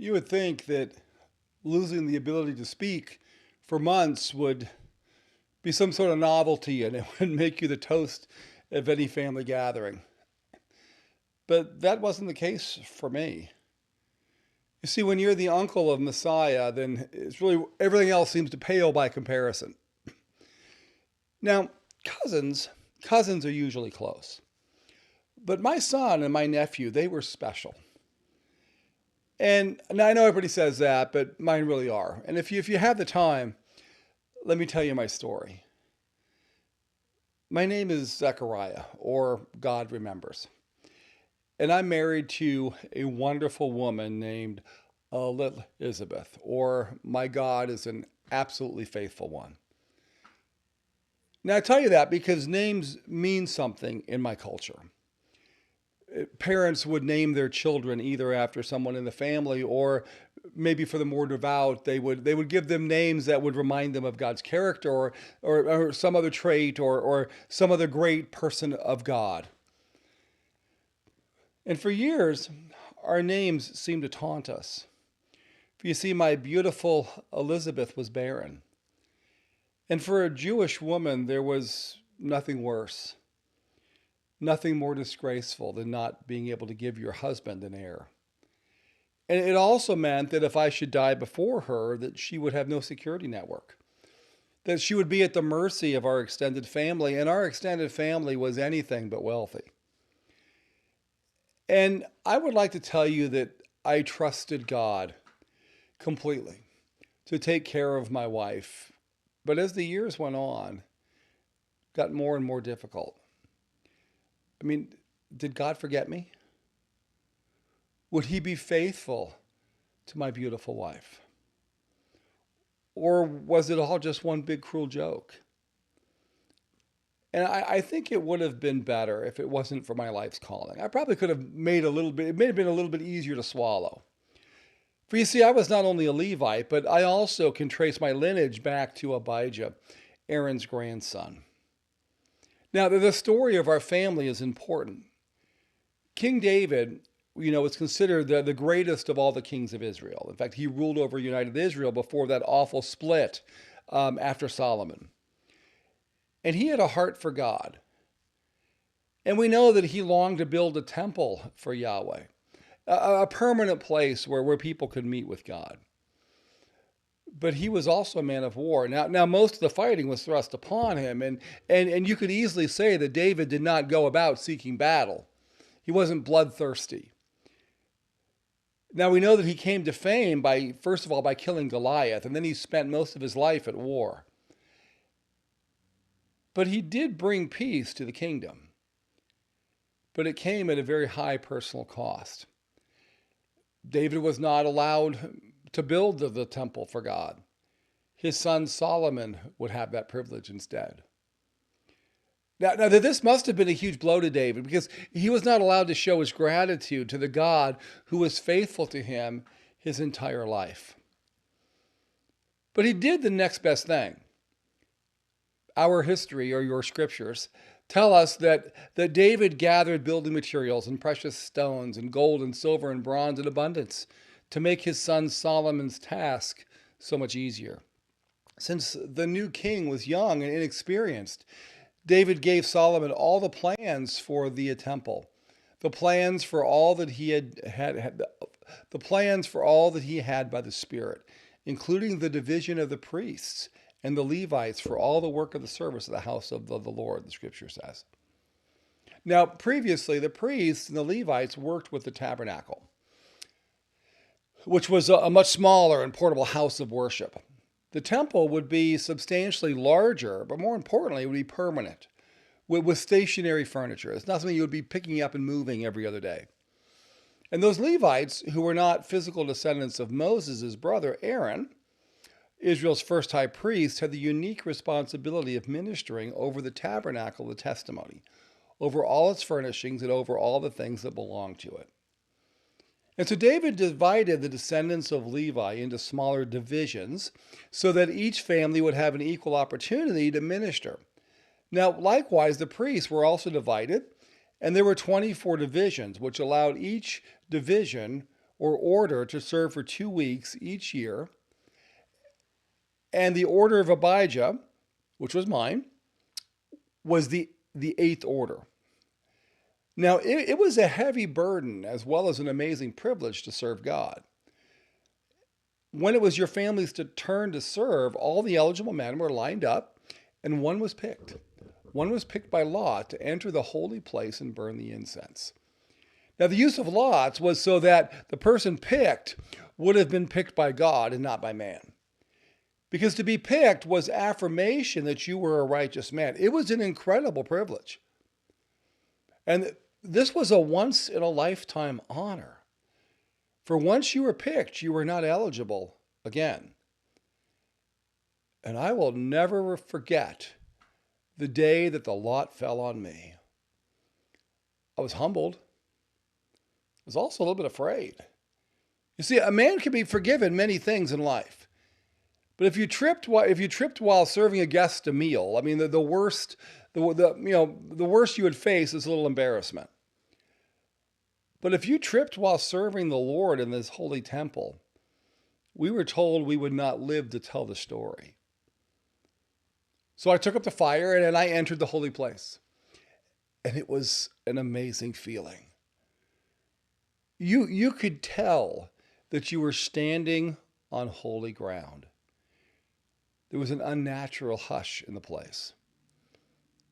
You would think that losing the ability to speak for months would be some sort of novelty and it would make you the toast of any family gathering. But that wasn't the case for me. You see, when you're the uncle of Messiah, then it's really everything else seems to pale by comparison. Now, cousins are usually close. But my son and my nephew, they were special. And I know everybody says that, but mine really are. And if you have the time, let me tell you my story. My name is Zechariah, or God Remembers. And I'm married to a wonderful woman named Elizabeth, or my God is an absolutely faithful one. Now, I tell you that because names mean something in my culture. Parents would name their children either after someone in the family or maybe for the more devout, they would give them names that would remind them of God's character or some other trait or some other great person of God. And for years, our names seemed to taunt us. For you see, my beautiful Elizabeth was barren. And for a Jewish woman, there was nothing worse, nothing more disgraceful than not being able to give your husband an heir. And it also meant that if I should die before her, that she would have no security network, that she would be at the mercy of our extended family, and our extended family was anything but wealthy. And I would like to tell you that I trusted God completely to take care of my wife. But as the years went on, it got more and more difficult. I mean, did God forget me? Would he be faithful to my beautiful wife? Or was it all just one big cruel joke? And I think it would have been better if it wasn't for my life's calling. I probably could have it may have been a little bit easier to swallow. For you see, I was not only a Levite, but I also can trace my lineage back to Abijah, Aaron's grandson. Now, the story of our family is important. King David, was considered the greatest of all the kings of Israel. In fact, he ruled over united Israel before that awful split after Solomon. And he had a heart for God. And we know that he longed to build a temple for Yahweh, a permanent place where people could meet with God. But he was also a man of war. Now most of the fighting was thrust upon him, and you could easily say that David did not go about seeking battle. He wasn't bloodthirsty. Now we know that he came to fame first of all, by killing Goliath, and then he spent most of his life at war. But he did bring peace to the kingdom. But it came at a very high personal cost. David was not allowed to build the temple for God. His son Solomon would have that privilege instead. Now, this must have been a huge blow to David because he was not allowed to show his gratitude to the God who was faithful to him his entire life. But he did the next best thing. Our history, or your scriptures, tell us that David gathered building materials and precious stones and gold and silver and bronze in abundance to make his son Solomon's task so much easier. Since the new king was young and inexperienced, David gave Solomon all the plans for the temple, the plans for all that he the plans for all that he had by the Spirit, including the division of the priests and the Levites for all the work of the service of the house of the Lord, the scripture says. Now, previously, the priests and the Levites worked with the tabernacle, which was a much smaller and portable house of worship. The temple would be substantially larger, but more importantly, it would be permanent with stationary furniture. It's not something you would be picking up and moving every other day. And those Levites, who were not physical descendants of Moses' brother Aaron, Israel's first high priest, had the unique responsibility of ministering over the tabernacle of the testimony, over all its furnishings and over all the things that belonged to it. And so David divided the descendants of Levi into smaller divisions so that each family would have an equal opportunity to minister. Now, likewise, the priests were also divided, and there were 24 divisions, which allowed each division or order to serve for 2 weeks each year. And the order of Abijah, which was mine, was the eighth order. Now, it was a heavy burden as well as an amazing privilege to serve God. When it was your family's turn to serve, all the eligible men were lined up, and one was picked. One was picked by lot to enter the holy place and burn the incense. Now, the use of lots was so that the person picked would have been picked by God and not by man. Because to be picked was affirmation that you were a righteous man. It was an incredible privilege. And this was a once-in-a-lifetime honor. For once you were picked, you were not eligible again. And I will never forget the day that the lot fell on me. I was humbled. I was also a little bit afraid. You see, a man can be forgiven many things in life. But if you tripped while serving a guest a meal, I mean, the worst you would face is a little embarrassment. But if you tripped while serving the Lord in this holy temple, we were told we would not live to tell the story. So I took up the fire and I entered the holy place. And it was an amazing feeling. You could tell that you were standing on holy ground. There was an unnatural hush in the place.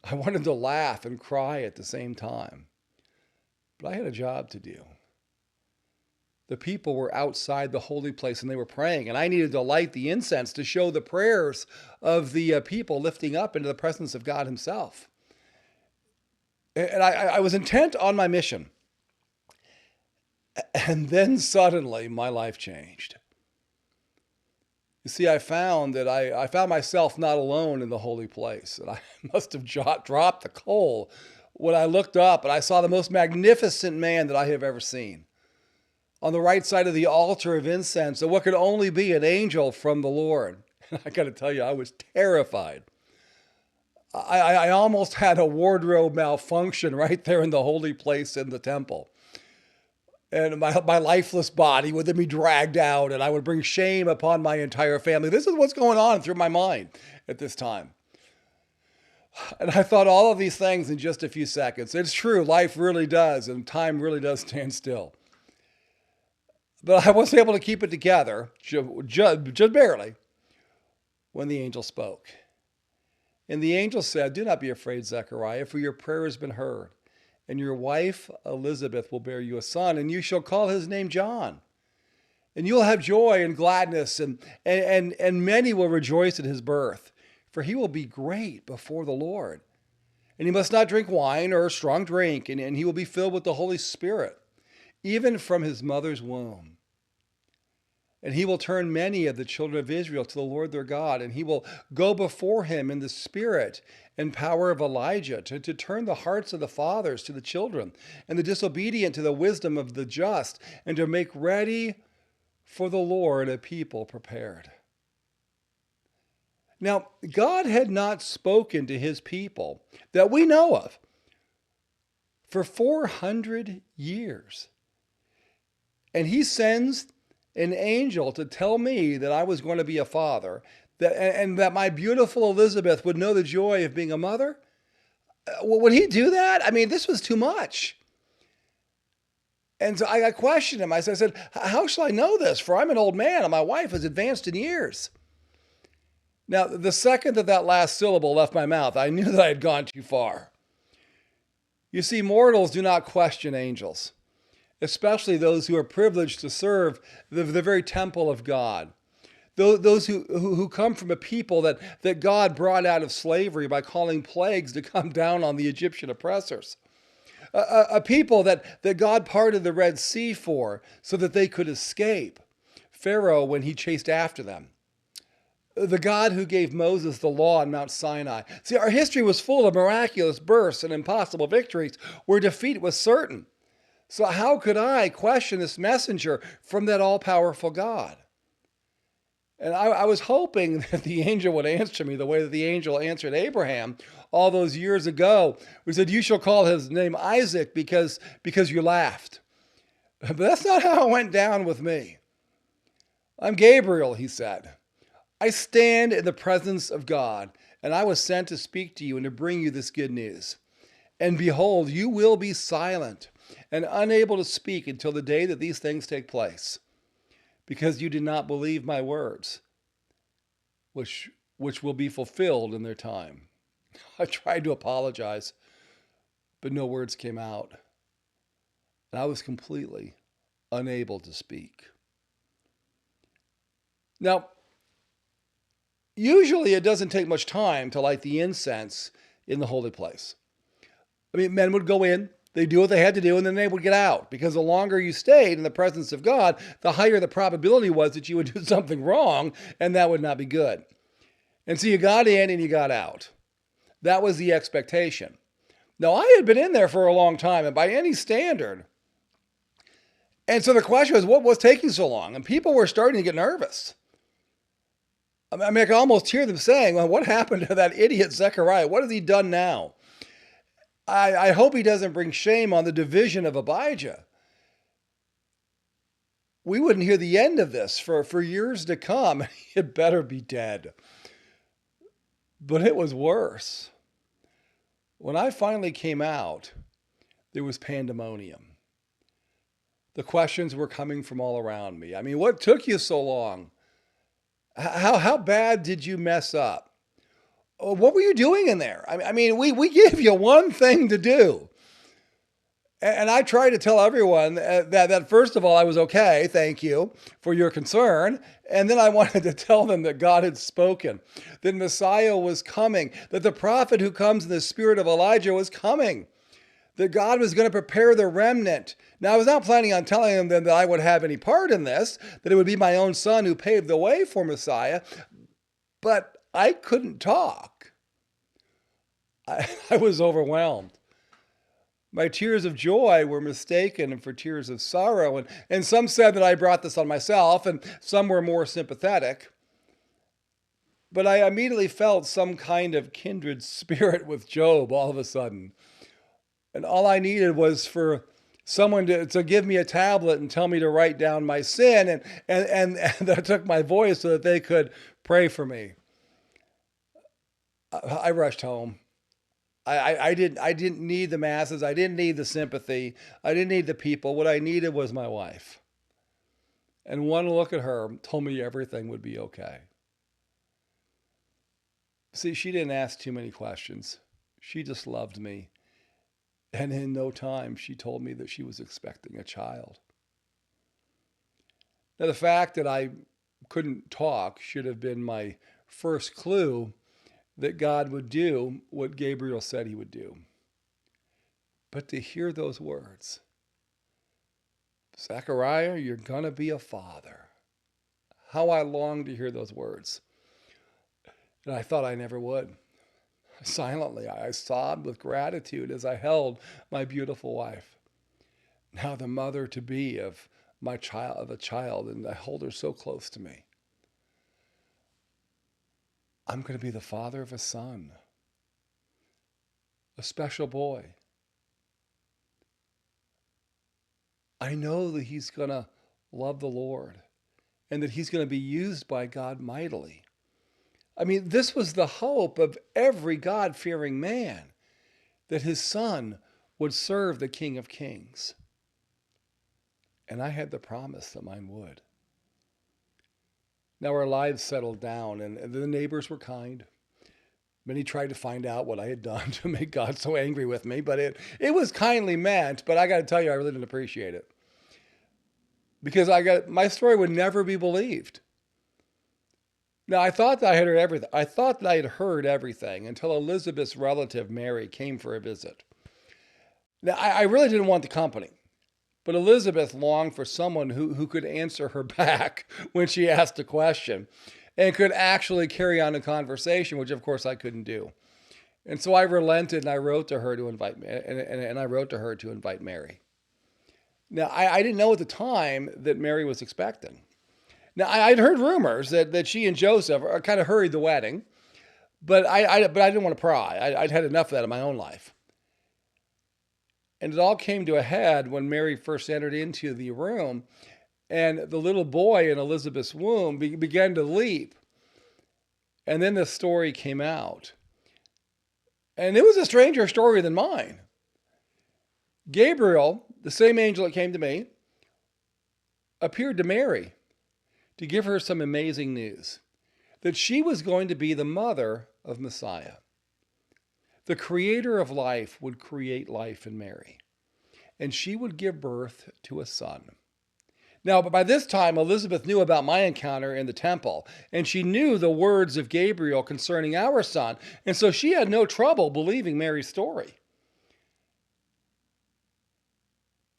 I wanted to laugh and cry at the same time, but I had a job to do. The people were outside the holy place and they were praying, and I needed to light the incense to show the prayers of the people lifting up into the presence of God himself. And I was intent on my mission. And then suddenly my life changed. You see, I found myself not alone in the holy place, and I must have dropped the coal when I looked up and I saw the most magnificent man that I have ever seen. On the right side of the altar of incense, what could only be an angel from the Lord. And I got to tell you, I was terrified. I almost had a wardrobe malfunction right there in the holy place in the temple. And my lifeless body would then be dragged out, and I would bring shame upon my entire family. This is what's going on through my mind at this time. And I thought all of these things in just a few seconds. It's true, life really does, and time really does stand still. But I wasn't able to keep it together, just barely, when the angel spoke. And the angel said, "Do not be afraid, Zechariah, for your prayer has been heard. And your wife Elizabeth will bear you a son, and you shall call his name John. And you'll have joy and gladness, and many will rejoice at his birth, for he will be great before the Lord. And he must not drink wine or strong drink, and he will be filled with the Holy Spirit, even from his mother's womb. And he will turn many of the children of Israel to the Lord their God, and he will go before him in the spirit and power of Elijah to turn the hearts of the fathers to the children, and the disobedient to the wisdom of the just, and to make ready for the Lord a people prepared." Now, God had not spoken to his people that we know of for 400 years. And he sends an angel to tell me that I was going to be a father, and that my beautiful Elizabeth would know the joy of being a mother. Would he do that? I mean, this was too much. And so I questioned him. I said, "How shall I know this? For I'm an old man and my wife is advanced in years." Now, the second that last syllable left my mouth, I knew that I had gone too far. You see, mortals do not question angels, especially those who are privileged to serve the very temple of God. Those who come from a people that God brought out of slavery by calling plagues to come down on the Egyptian oppressors. A people that God parted the Red Sea for so that they could escape Pharaoh when he chased after them. The God who gave Moses the law on Mount Sinai. See, our history was full of miraculous births and impossible victories where defeat was certain. So how could I question this messenger from that all-powerful God? And I was hoping that the angel would answer me the way that the angel answered Abraham all those years ago. He said, "You shall call his name Isaac because you laughed." But that's not how it went down with me. I'm Gabriel, he said. I stand in the presence of God, and I was sent to speak to you and to bring you this good news. And behold, you will be silent and unable to speak until the day that these things take place, because you did not believe my words, which will be fulfilled in their time. I tried to apologize, but no words came out, and I was completely unable to speak. Now, usually it doesn't take much time to light the incense in the holy place. I mean, men would go in, they do what they had to do, and then they would get out. Because the longer you stayed in the presence of God, the higher the probability was that you would do something wrong, and that would not be good. And so you got in and you got out. That was the expectation. Now, I had been in there for a long time, and by any standard. And so the question was, what was taking so long? And people were starting to get nervous. I mean, I could almost hear them saying, well, what happened to that idiot Zechariah? What has he done now? I hope he doesn't bring shame on the division of Abijah. We wouldn't hear the end of this for years to come. It better be dead. But it was worse. When I finally came out, there was pandemonium. The questions were coming from all around me. I mean, what took you so long? How bad did you mess up? What were you doing in there? I mean, we gave you one thing to do. And I tried to tell everyone that first of all, I was okay, thank you for your concern. And then I wanted to tell them that God had spoken, that Messiah was coming, that the prophet who comes in the spirit of Elijah was coming, that God was going to prepare the remnant. Now, I was not planning on telling them that I would have any part in this, that it would be my own son who paved the way for Messiah, but I couldn't talk. I was overwhelmed. My tears of joy were mistaken for tears of sorrow. And some said that I brought this on myself, and some were more sympathetic. But I immediately felt some kind of kindred spirit with Job all of a sudden. And all I needed was for someone to give me a tablet and tell me to write down my sin. And I took my voice so that they could pray for me. I rushed home. I didn't need the masses. I didn't need the sympathy. I didn't need the people. What I needed was my wife. And one look at her told me everything would be okay. See, she didn't ask too many questions. She just loved me. And in no time, she told me that she was expecting a child. Now, the fact that I couldn't talk should have been my first clue that God would do what Gabriel said he would do. But to hear those words, Zechariah, you're going to be a father. How I longed to hear those words. And I thought I never would. Silently, I sobbed with gratitude as I held my beautiful wife. Now the mother-to-be of a child, and I hold her so close to me. I'm going to be the father of a son, a special boy. I know that he's going to love the Lord and that he's going to be used by God mightily. I mean, this was the hope of every God-fearing man, that his son would serve the King of Kings. And I had the promise that mine would. Now our lives settled down, and the neighbors were kind. Many tried to find out what I had done to make God so angry with me, but it was kindly meant, but I got to tell you, I really didn't appreciate it. Because my story would never be believed. Now, I thought that I had heard everything. I thought that I had heard everything until Elizabeth's relative, Mary, came for a visit. Now, I really didn't want the company. But Elizabeth longed for someone who could answer her back when she asked a question and could actually carry on a conversation, which of course I couldn't do. And so I relented and I wrote to her to invite Mary. Now, I didn't know at the time that Mary was expecting. Now, I'd heard rumors that she and Joseph kind of hurried the wedding, but I didn't want to pry. I'd had enough of that in my own life. And it all came to a head when Mary first entered into the room, and the little boy in Elizabeth's womb began to leap. And then the story came out. And it was a stranger story than mine. Gabriel, the same angel that came to me, appeared to Mary to give her some amazing news that she was going to be the mother of Messiah. The creator of life would create life in Mary, and she would give birth to a son. Now, but by this time, Elizabeth knew about my encounter in the temple, and she knew the words of Gabriel concerning our son, and so she had no trouble believing Mary's story.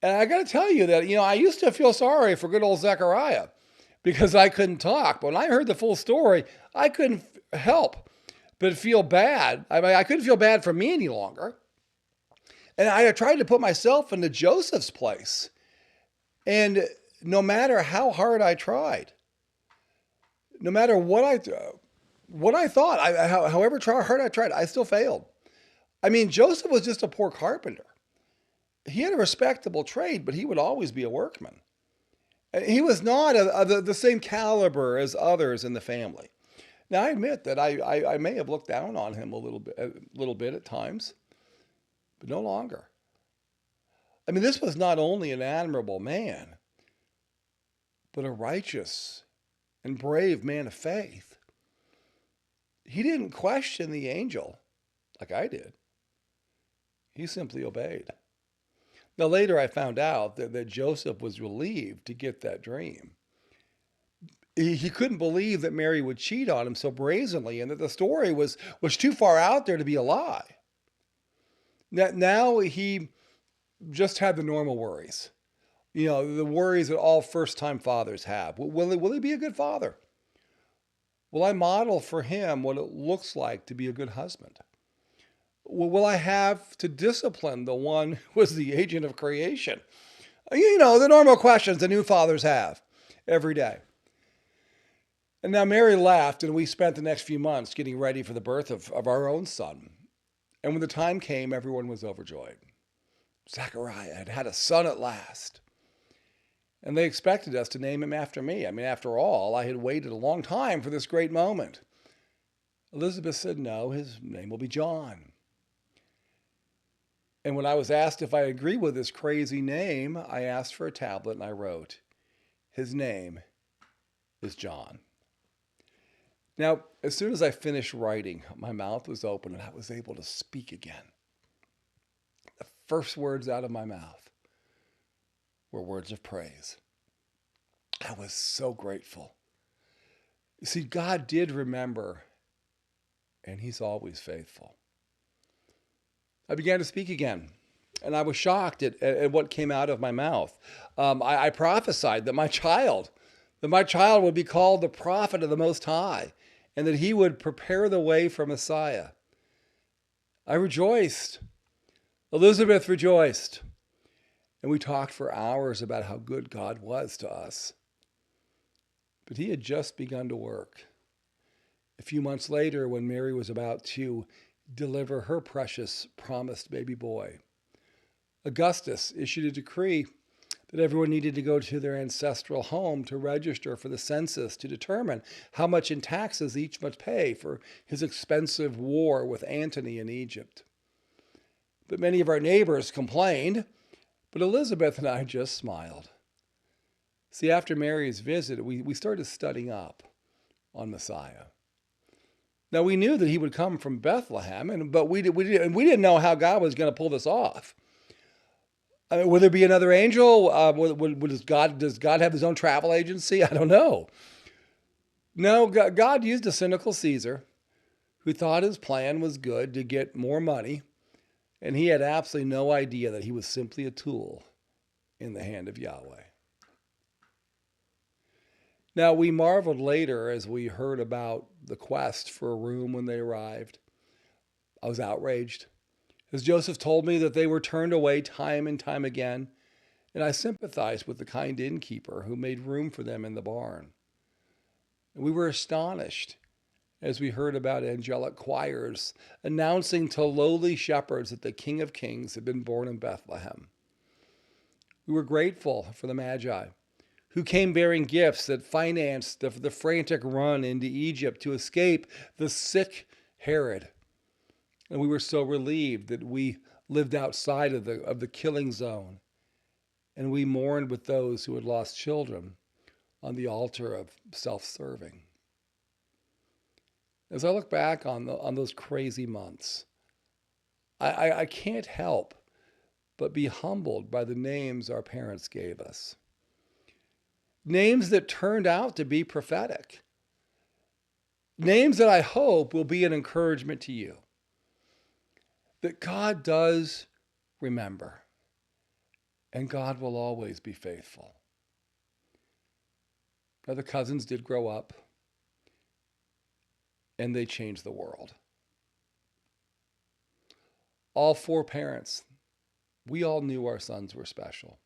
And I got to tell you that, I used to feel sorry for good old Zechariah because I couldn't talk. But when I heard the full story, I couldn't help but feel bad. I couldn't feel bad for me any longer. And I tried to put myself into Joseph's place. And no matter how hard I tried, no matter what I thought, however hard I tried, I still failed. Joseph was just a poor carpenter. He had a respectable trade, but he would always be a workman. He was not the same caliber as others in the family. Now, I admit that I may have looked down on him a little bit at times, but no longer. This was not only an admirable man, but a righteous and brave man of faith. He didn't question the angel like I did. He simply obeyed. Now, later I found out that Joseph was relieved to get that dream. He couldn't believe that Mary would cheat on him so brazenly and that the story was too far out there to be a lie. Now he just had the normal worries. The worries that all first-time fathers have. Will he be a good father? Will I model for him what it looks like to be a good husband? Will I have to discipline the one who was the agent of creation? The normal questions that new fathers have every day. And now Mary left, and we spent the next few months getting ready for the birth of our own son. And when the time came, everyone was overjoyed. Zechariah had had a son at last. And they expected us to name him after me. After all, I had waited a long time for this great moment. Elizabeth said, no, his name will be John. And when I was asked if I agreed with this crazy name, I asked for a tablet and I wrote, his name is John. Now, as soon as I finished writing, my mouth was open and I was able to speak again. The first words out of my mouth were words of praise. I was so grateful. You see, God did remember, and he's always faithful. I began to speak again, and I was shocked at what came out of my mouth. I prophesied that my child would be called the prophet of the Most High, and that he would prepare the way for Messiah. I rejoiced. Elizabeth rejoiced. And we talked for hours about how good God was to us. But he had just begun to work. A few months later, when Mary was about to deliver her precious promised baby boy, Augustus issued a decree that everyone needed to go to their ancestral home to register for the census to determine how much in taxes each must pay for his expensive war with Antony in Egypt. But many of our neighbors complained, but Elizabeth and I just smiled. See, after Mary's visit, we started studying up on Messiah. Now, we knew that he would come from Bethlehem, but we didn't know how God was going to pull this off. Will there be another angel? Does God have his own travel agency? I don't know. No, God used a cynical Caesar who thought his plan was good to get more money, and he had absolutely no idea that he was simply a tool in the hand of Yahweh. Now, we marveled later as we heard about the quest for a room when they arrived. I was outraged, as Joseph told me that they were turned away time and time again, and I sympathized with the kind innkeeper who made room for them in the barn. And we were astonished as we heard about angelic choirs announcing to lowly shepherds that the King of Kings had been born in Bethlehem. We were grateful for the Magi, who came bearing gifts that financed the frantic run into Egypt to escape the sick Herod. And we were so relieved that we lived outside of the killing zone. And we mourned with those who had lost children on the altar of self-serving. As I look back on those crazy months, I can't help but be humbled by the names our parents gave us. Names that turned out to be prophetic. Names that I hope will be an encouragement to you. That God does remember, and God will always be faithful. Now, the cousins did grow up, and they changed the world. All four parents, we all knew our sons were special.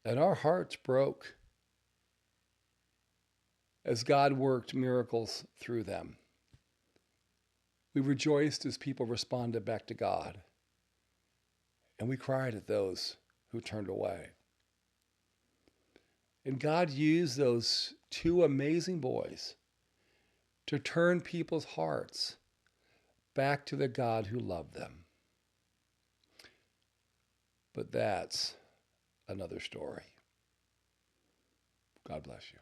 And our hearts broke as God worked miracles through them. We rejoiced as people responded back to God. And we cried at those who turned away. And God used those two amazing boys to turn people's hearts back to the God who loved them. But that's another story. God bless you.